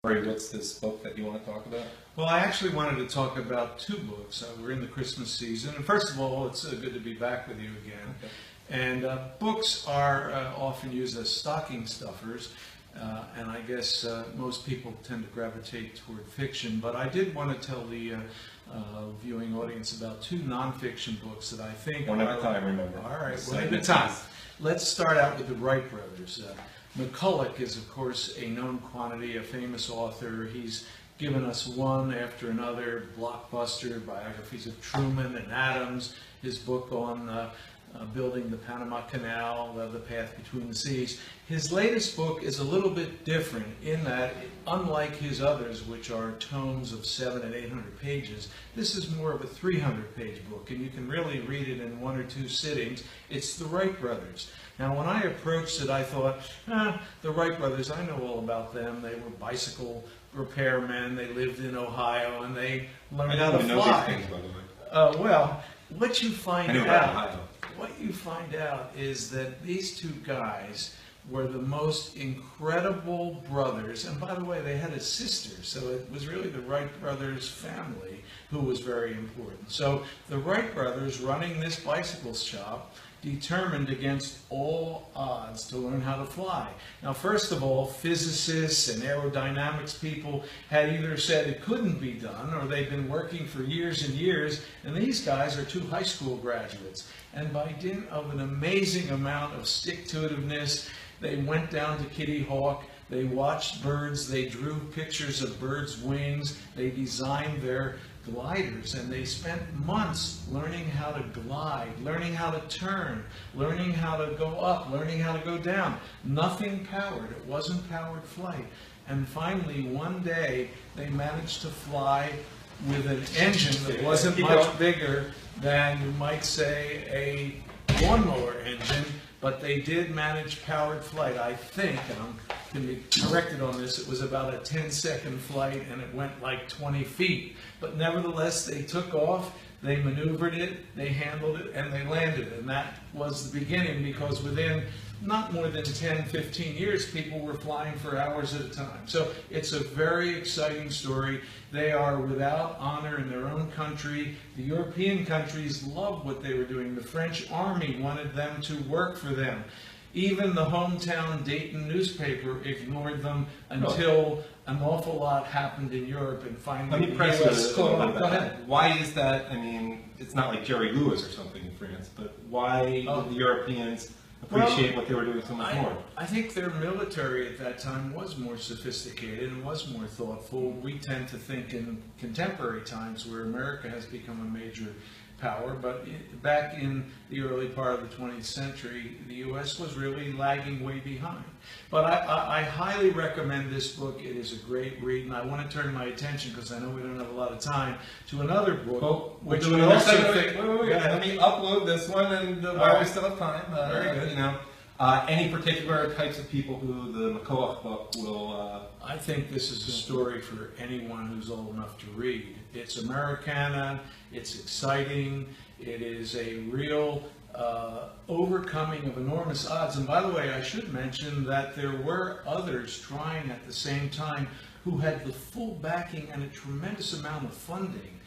Murray, what's this book that you want to talk about? Well, I actually wanted to talk about two books. We're in the Christmas season, and first of all, it's good to be back with you again. Okay. And books are often used as stocking stuffers, and I guess most people tend to gravitate toward fiction. But I did want to tell the viewing audience about two nonfiction books that I think One at a time, remember. All right, one at a time. Let's start out with the Wright brothers. McCullough is, of course, a known quantity, a famous author. He's given us one after another blockbuster biographies of Truman and Adams, his book on building the Panama Canal, The Path Between the Seas. His latest book is a little bit different in that, unlike his others, which are tomes of 700 and 800 pages, this is more of a 300-page book, and you can really read it in one or two sittings. It's the Wright brothers. Now, when I approached it, I thought, the Wright brothers, I know all about them. They were bicycle repairmen. They lived in Ohio, and they learned how to fly. Know these things, by the way. Well, what you find I knew about out, Ohio. what you find out is that these two guys were the most incredible brothers. And by the way, they had a sister, so it was really the Wright brothers family who was very important. So the Wright brothers, running this bicycle shop, determined against all odds to learn how to fly. Now, first of all, physicists and aerodynamics people had either said it couldn't be done, or they'd been working for years and years, and these guys are two high school graduates. And by dint of an amazing amount of stick-to-itiveness, they went down to Kitty Hawk, they watched birds, they drew pictures of birds' wings, they designed their gliders, and they spent months learning how to glide, learning how to turn, learning how to go up, learning how to go down. Nothing powered. It wasn't powered flight. And finally, one day, they managed to fly with an engine that wasn't much bigger than, you might say, a lawnmower engine, but they did manage powered flight. I think, and I'm going to be corrected on this, it was about a 10-second flight, and it went like 20 feet. But nevertheless, they took off, they maneuvered it, they handled it, and they landed. And that was the beginning, because within not more than 10, 15 years, people were flying for hours at a time. So it's a very exciting story. They are without honor in their own country. The European countries loved what they were doing. The French army wanted them to work for them. Even the hometown Dayton newspaper ignored them until an awful lot happened in Europe, and finally Let me press you a little bit Go about ahead. that. Why is that? I mean, it's not like Jerry Lewis or something in France, but why did the Europeans appreciate what they were doing so much more? I think their military at that time was more sophisticated and was more thoughtful. We tend to think in contemporary times where America has become a major power, but back in the early part of the 20th century, the U.S. was really lagging way behind. But I highly recommend this book. It is a great read, and I want to turn my attention, because I know we don't have a lot of time, to another book, which we also think... Let me upload this one, and while we still have time, very good. You know, any particular types of people who the McCullough book will... I think this is a story for anyone who's old enough to read. It's Americana, it's exciting, it is a real overcoming of enormous odds. And by the way, I should mention that there were others trying at the same time who had the full backing and a tremendous amount of funding,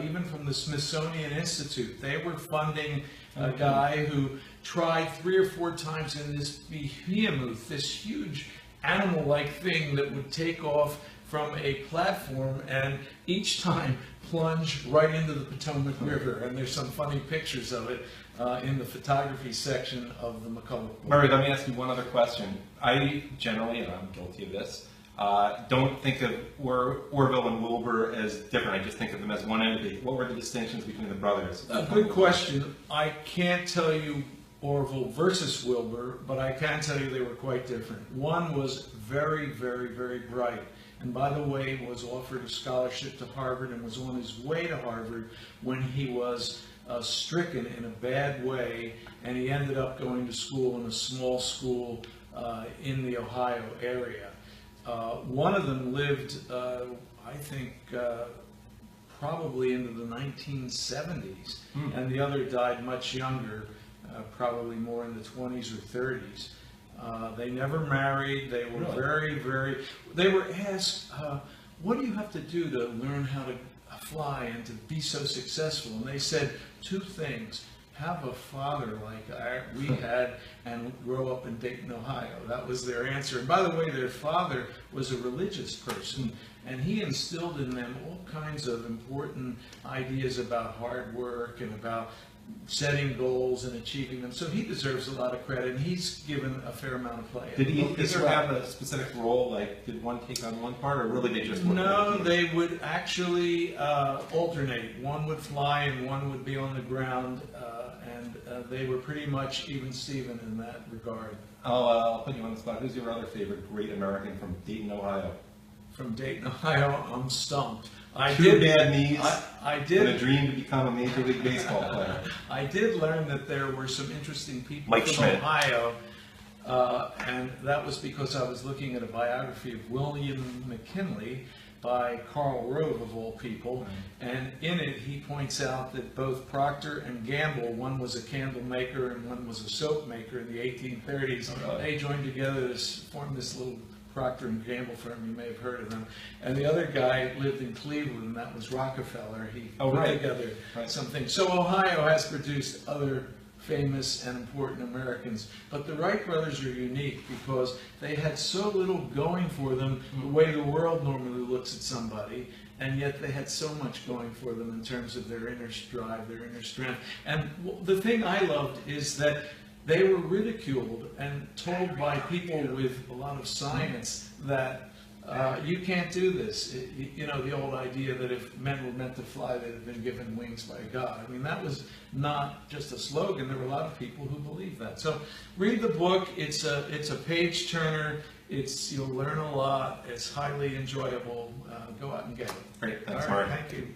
even from the Smithsonian Institute. They were funding a guy who tried 3 or 4 times in this behemoth, this huge animal-like thing that would take off from a platform and each time plunge right into the Potomac River. And there's some funny pictures of it in the photography section of the McCullough book. Murray, let me ask you one other question. I generally, and I'm guilty of this, don't think of Orville and Wilbur as different. I just think of them as one entity. What were the distinctions between the brothers? A good question. I can't tell you Orville versus Wilbur, but I can tell you they were quite different. One was very, very, very bright, and by the way, was offered a scholarship to Harvard and was on his way to Harvard when he was stricken in a bad way, and he ended up going to school in a small school in the Ohio area. One of them lived, I think, probably into the 1970s, and the other died much younger, probably more in the 20s or 30s. They never married. They were Really? they were asked, what do you have to do to learn how to fly and to be so successful? And they said two things. Have a father like we had and grow up in Dayton, Ohio. That was their answer. And by the way, their father was a religious person, and he instilled in them all kinds of important ideas about hard work and about setting goals and achieving them. So he deserves a lot of credit, and he's given a fair amount of play. Did either have a specific role? Like, did one take on one part, or really they just worked? No, they would actually alternate. One would fly and one would be on the ground, and they were pretty much even Steven in that regard. I'll put you on the spot. Who's your other favorite great American from Dayton, Ohio? From Dayton, Ohio, I'm stumped. Two bad knees I and did. a dream to become a Major League Baseball player. I did learn that there were some interesting people Mike from Schmidt. Ohio, and that was because I was looking at a biography of William McKinley by Karl Rove, of all people, and in it he points out that both Procter and Gamble, one was a candle maker and one was a soap maker in the 1830s, they joined together to form this little Procter and Gamble firm. You may have heard of them. And the other guy lived in Cleveland, and that was Rockefeller. He put together something. So Ohio has produced other famous and important Americans. But the Wright brothers are unique because they had so little going for them the way the world normally looks at somebody, and yet they had so much going for them in terms of their inner drive, their inner strength. And the thing I loved is that they were ridiculed and told by people with a lot of science that you can't do this. You know, the old idea that if men were meant to fly, they'd have been given wings by God. I mean, that was not just a slogan. There were a lot of people who believed that. So read the book. It's a page turner. You'll learn a lot. It's highly enjoyable. Go out and get it. Great. Thanks, All right, Murray. thank you.